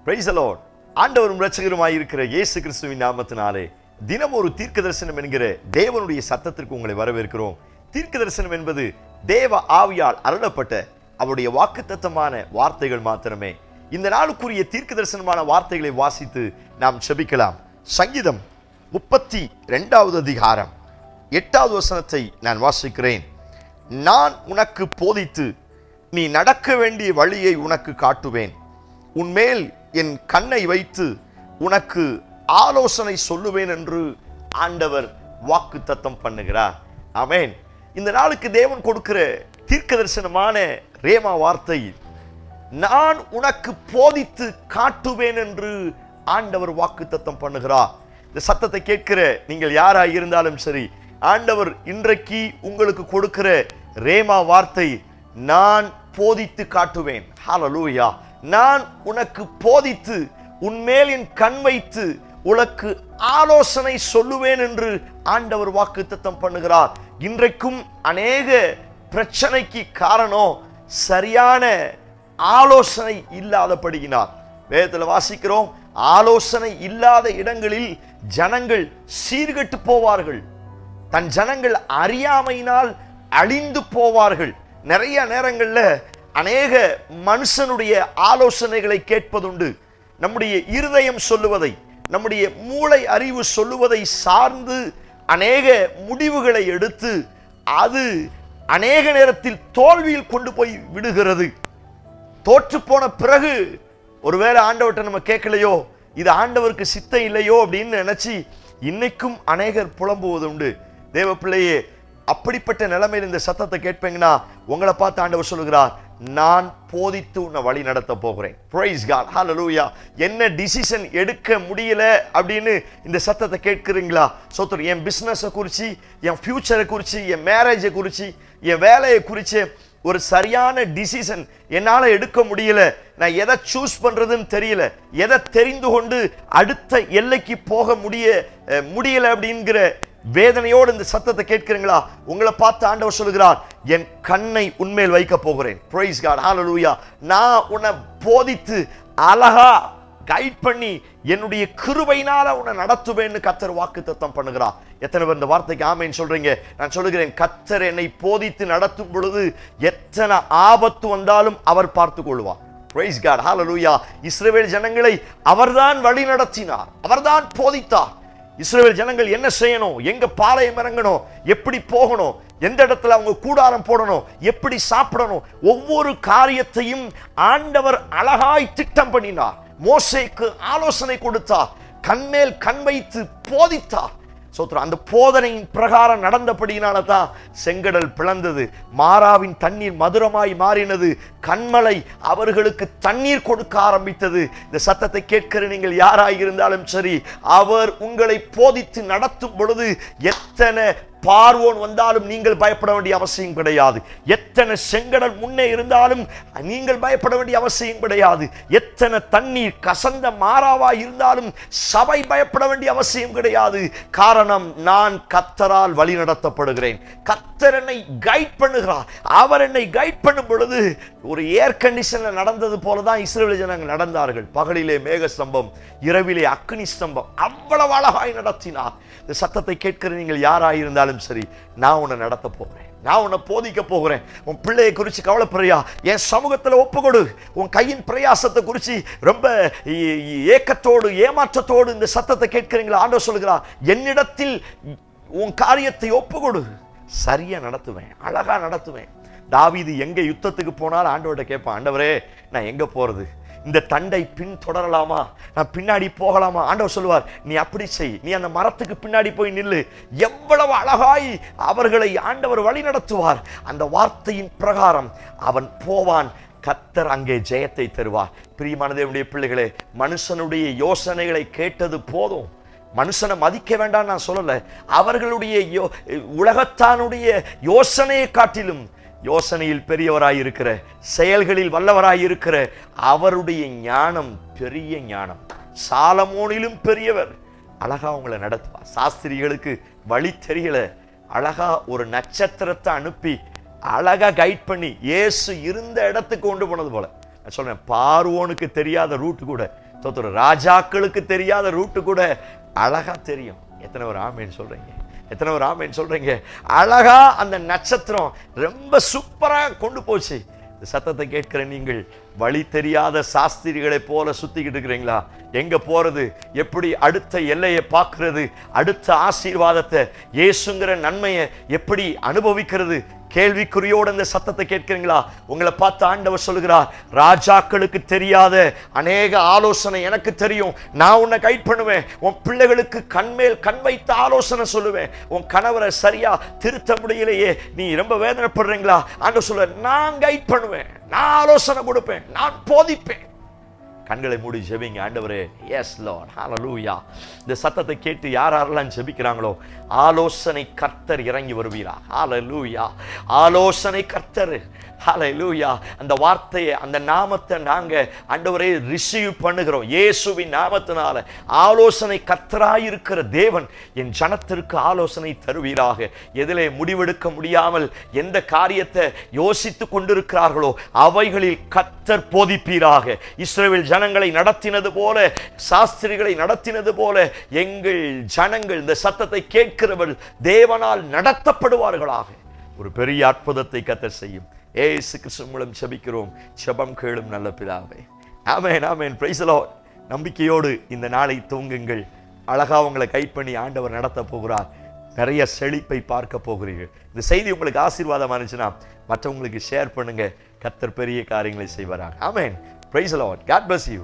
Price the Lord. ஆண்டவரும் இரட்சகருமாய் இருக்கிற இயேசு கிறிஸ்துவின் நாமத்தினாலே தினம் ஒரு தீர்க்க தரிசனம் என்கிற தேவனுடைய சத்தத்திற்கு உங்களை வரவேற்கிறோம். தீர்க்க தரிசனம் என்பது தேவ ஆவியால் அருளப்பட்ட அவருடைய வாக்குத்தத்தமான வார்த்தைகள் மாத்திரமே. இந்த நாளுக்குரிய தீர்க்க தரிசனமான வார்த்தைகளை வாசித்து நாம் செபிக்கலாம். சங்கீதம் 32வது அதிகாரம் 8வது வசனத்தை நான் வாசிக்கிறேன். நான் உனக்கு போதித்து நீ நடக்க வேண்டிய வழியை உனக்கு காட்டுவேன். உன்மேல் என் கண்ணை வைத்து உனக்கு ஆலோசனை சொல்லுவேன் என்று ஆண்டவர் வாக்குத்தத்தம் பண்ணுகிறார். ஆமென். இந்த நாளுக்கு தேவன் கொடுக்கிற தீர்க்க தரிசனமான ரேமா வார்த்தை, நான் உனக்கு போதித்து காட்டுவேன் என்று ஆண்டவர் வாக்குத்தத்தம் பண்ணுகிறார். இந்த சத்தத்தை கேட்கிற நீங்கள் யாராய் இருந்தாலும் சரி, ஆண்டவர் இன்றைக்கு உங்களுக்கு கொடுக்கிற ரேமா வார்த்தை, நான் போதித்து காட்டுவேன். ஹல்லேலூயா. நான் உனக்கு போதித்து உன்மேல் என் கண் வைத்து உனக்கு ஆலோசனை சொல்லுவேன் என்று ஆண்டவர் வாக்குத்தத்தம் பண்ணுகிறார். இன்றைக்கும் அநேக பிரச்சனைக்கு காரணம் சரியான ஆலோசனை இல்லாதபடியினார். வேதத்தில் வாசிக்கிறோம், ஆலோசனை இல்லாத இடங்களில் ஜனங்கள் சீர்கெட்டு போவார்கள், தன் ஜனங்கள் அறியாமையினால் அழிந்து போவார்கள். நிறைய நேரங்களில் அநேக மனுஷனுடைய ஆலோசனைகளை கேட்பதுண்டு. நம்முடைய இருதயம் சொல்லுவதை, நம்முடைய மூளை அறிவு சொல்லுவதை சார்ந்து அநேக முடிவுகளை எடுத்து அது அநேக நேரத்தில் தோல்வியில் கொண்டு போய் விடுகிறது. தோற்று போன பிறகு ஒருவேளை ஆண்டவர்கிட்ட நம்ம கேட்கலையோ, இது ஆண்டவருக்கு சித்தம் இல்லையோ அப்படின்னு நினைச்சு இன்னைக்கும் அநேகர் புலம்புவது உண்டு. தேவ பிள்ளையே, அப்படிப்பட்ட நிலைமையில் இந்த சத்தத்தை கேட்பீங்கன்னா உங்களை பார்த்து ஆண்டவர் சொல்லுகிறார், நான் போதித்து உன்னை வழி நடத்த போகிறேன். Praise God. ஹல்லேலூயா. என்ன டிசிஷன் எடுக்க முடியல அப்படின்னு இந்த சத்தத்தை கேட்கிறீங்களா? சோதர், என் பிசினஸை குறித்து, என் ஃபியூச்சரை குறித்து, என் மேரேஜை குறித்து, என் வேலையை குறித்து ஒரு சரியான டிசிஷன் என்னால் எடுக்க முடியல, நான் எதை சூஸ் பண்றதுன்னு தெரியல, எதை தெரிந்து கொண்டு அடுத்த எல்லைக்கு போக முடியல அப்படிங்கிற வேதனையோடு இந்த சத்தத்தை கேட்கிறீங்களா? உங்களை பார்த்து ஆண்டவர் சொல்லுகிறார், என் கண்ணை உன்மேல் வைக்க போகிறேன். Praise God. ஹல்லேலூயா. நான் உன்னை போதித்து அழகா கைட் பண்ணி என்னுடைய கிருபையினால உன்னை நடத்துவேன்னு கர்த்தர் வாக்குத்தத்தம் பண்ணுகிறார். எத்தனை பேர் இந்த வார்த்தைக்கு ஆமென் சொல்றீங்க? நான் சொல்லுகிறேன், கர்த்தர் என்னை போதித்து நடத்தும் பொழுது எத்தனை ஆபத்து வந்தாலும் அவர் பார்த்துக் கொள்வார். Price God. ஹல்லேலூயா. இஸ்ரவேல் ஜனங்களை அவர்தான் வழி நடத்தினார், அவர்தான் போதித்தார். இஸ்ரவேல் ஜனங்கள் என்ன செய்யணும், எங்க பாளையம் இறங்கணும், எப்படி போகணும், எந்த இடத்துல அவங்க கூடாரம் போடணும், எப்படி சாப்பிடணும், ஒவ்வொரு காரியத்தையும் ஆண்டவர் அழகாய் திட்டம் பண்ணினார். மோசேக்கு ஆலோசனை கொடுத்தார், கண்மேல் கண் வைத்து போதித்தார். அந்த போதனையின் பிரகாரம் நடந்தபடியினால தான் செங்கடல் பிளந்தது, மாறாவின் தண்ணீர் மதுரமாய் மாறினது, கண்மலை அவர்களுக்கு தண்ணீர் கொடுக்க ஆரம்பித்தது. இந்த சத்தத்தை கேட்கிற நீங்கள் யாராய் இருந்தாலும் சரி, அவர் உங்களை போதித்து நடத்தும் பொழுது எத்தனை பார்வோன் வந்தாலும் நீங்கள் பயப்பட வேண்டிய அவசியம் கிடையாது. எத்தனை செங்கடல் முன்னே இருந்தாலும் நீங்கள் பயப்பட வேண்டிய அவசியம் கிடையாது. எத்தனை தண்ணீர் கசந்த மாறாவாய் இருந்தாலும் சபை பயப்பட வேண்டிய அவசியம் கிடையாது. காரணம், நான் கர்த்தரால் வழி நடத்தப்படுகிறேன். கர்த்தர் என்னை கைட் பண்ணுகிறார். அவர் என்னை கைட் பண்ணும் பொழுது ஒரு ஏர் கண்டிஷன்ல நடந்தது போலதான் இஸ்ரவேல் ஜனங்கள் நடந்தார்கள். பகலிலே மேக ஸ்தம்பம், இரவிலே அக்னி ஸ்தம்பம், அவ்வளவு அழகாய் நடத்தினார். இந்த சத்தத்தை கேட்கிற நீங்கள் யாராயிருந்தாலும் சரி, நான் உன்னை நடத்த போகிறேன், நான் உன்னை போதிக்க போகிறேன். உன் பிள்ளையை குறித்து கவலைப்படுறியா? என் சமூகத்தில் ஒப்புக்கொடு. உன் கையின் பிரயாசத்தை குறித்து ரொம்ப ஏக்கத்தோடு ஏமாற்றத்தோடு இந்த சத்தத்தை கேட்கிறீங்களா? ஆண்டவர் சொல்லுகிறார், என்னிடத்தில் உன் காரியத்தை ஒப்புக்கொடு, சரியா நடத்துவேன், அழகா நடத்துவேன். தாவீது எங்க யுத்தத்துக்கு போனாலும் ஆண்டவர்கிட்ட கேட்பான், ஆண்டவரே நான் எங்க போறது, இந்த தண்டை பின் தொடரலாமா, நான் பின்னாடி போகலாமா? ஆண்டவர் சொல்லுவார், நீ அப்படி செய், நீ அந்த மரத்துக்கு பின்னாடி போய் நில்லு. எவ்வளவு அழகாய் அவர்களை ஆண்டவர் வழி நடத்துவார். அந்த வார்த்தையின் பிரகாரம் அவன் போவான். கர்த்தர் அங்கே ஜெயத்தை தருவார். பிரியமான தேவனுடைய பிள்ளைகளே, மனுஷனுடைய யோசனைகளை கேட்டது போதும். மனுஷனை மதிக்க வேண்டாம் நான் சொல்லல. அவர்களுடைய உலகத்தானுடைய யோசனையை காட்டிலும் யோசனையில் பெரியவராயிருக்கிற, செயல்களில் வல்லவராயிருக்கிற அவருடைய ஞானம் பெரிய ஞானம். சாலமோனிலும் பெரியவர். அழகா உங்களை நடத்துவார். சாஸ்திரிகளுக்கு வழி தெரியல, அழகா ஒரு நட்சத்திரத்தை அனுப்பி அழகா கைட் பண்ணி இயேசு இருந்த இடத்துக்கு கொண்டு போனது போல. நான் சொல்றேன், பார்வோனுக்கு தெரியாத ரூட் கூட தோத்துறோம். ராஜாக்களுக்கு தெரியாத ரூட்டு கூட அழகா தெரியும். எத்தனை ஒரு ஆமேன்னு சொல்றீங்க? எத்தனை ஒரு ஆமேன்னு சொல்றீங்க? அழகா அந்த நட்சத்திரம் ரொம்ப சூப்பரா கொண்டு போச்சு. இந்த சத்தத்தை கேட்கிற நீங்கள் வழி தெரியாத சாஸ்திரிகளை போல சுத்திக்கிட்டு இருக்கிறீங்களா? எங்க போறது, எப்படி அடுத்த எல்லையை பார்க்கிறது, அடுத்த ஆசீர்வாதத்தை, இயேசுங்கிற நன்மையை எப்படி அனுபவிக்கிறது, கேள்விக்குறியோட இந்த சத்தத்தை கேட்கிறீங்களா? உங்களை பார்த்து ஆண்டவர் சொல்லுகிறார், ராஜாக்களுக்கு தெரியாத அநேக ஆலோசனை எனக்கு தெரியும். நான் உன்னை கைட் பண்ணுவேன். உன் பிள்ளைகளுக்கு கண்மேல் கண் வைத்த ஆலோசனை சொல்லுவேன். உன் கணவரை சரியா திருத்த முடியலையே, நீ ரொம்ப வேதனைப்படுறீங்களா? ஆண்டவர் சொல்ல, நான் கைட் பண்ணுவேன், நான் ஆலோசனை கொடுப்பேன், நான் போதிப்பேன். கண்களை மூடி ஜெபிங்க. ஆண்டவரே, எஸ் லார்ட், ஹல்லேலூயா. இந்த சத்தத்தை கேட்டு யாரெல்லாம் ஜெபிக்கிறாங்களோ ஆலோசனை கர்த்தர் இறங்கி வருவீரா. ஹல்லேலூயா. ஆலோசனை கர்த்தர், ஹல்லேலூயா. அந்த வார்த்தையை, அந்த நாமத்தை நாங்க ஆண்டவரே ரிசீவ் பண்ணுகிறோம் இயேசுவின் நாமத்தினால. ஆலோசனை கர்த்தராய் இருக்கிற தேவன் என் ஜனத்திற்கு ஆலோசனை தருவீராக. எதிலே முடிவெடுக்க முடியாமல் எந்த காரியத்தை யோசித்து கொண்டிருக்கிறார்களோ அவைகளில் கர்த்தர் போதிப்பீராக. இஸ்ரவேல் ஜனங்களை நடத்தினது போல, சாஸ்திரிகளை நடத்தினது போல எங்கள் ஜனங்கள் இந்த சத்தத்தை கேட்கிறவர்கள் தேவனால் நடத்தப்படுவார்களாக. ஒரு பெரிய அற்புதத்தை கர்த்தர் செய்யும். இயேசு கிறிஸ்து மூலம் ஜெபிக்கிறோம். ஜெபம் கேளும் நல்ல பிதாவே. Amen, amen. Praise the Lord. நம்பிக்கையோடு இந்த நாளை தூங்குங்கள். அழகா உங்களை கைட் பண்ணி ஆண்டவர் நடத்த போகிறார். நிறைய செழிப்பை பார்க்க போகிறீர்கள். இந்த செய்தி உங்களுக்கு ஆசீர்வாதமா இருந்துச்சுன்னா மற்றவங்களுக்கு ஷேர் பண்ணுங்க. கர்த்தர் பெரிய காரியங்களை செய்வாராக. ஆமென். Praise the Lord. God bless you.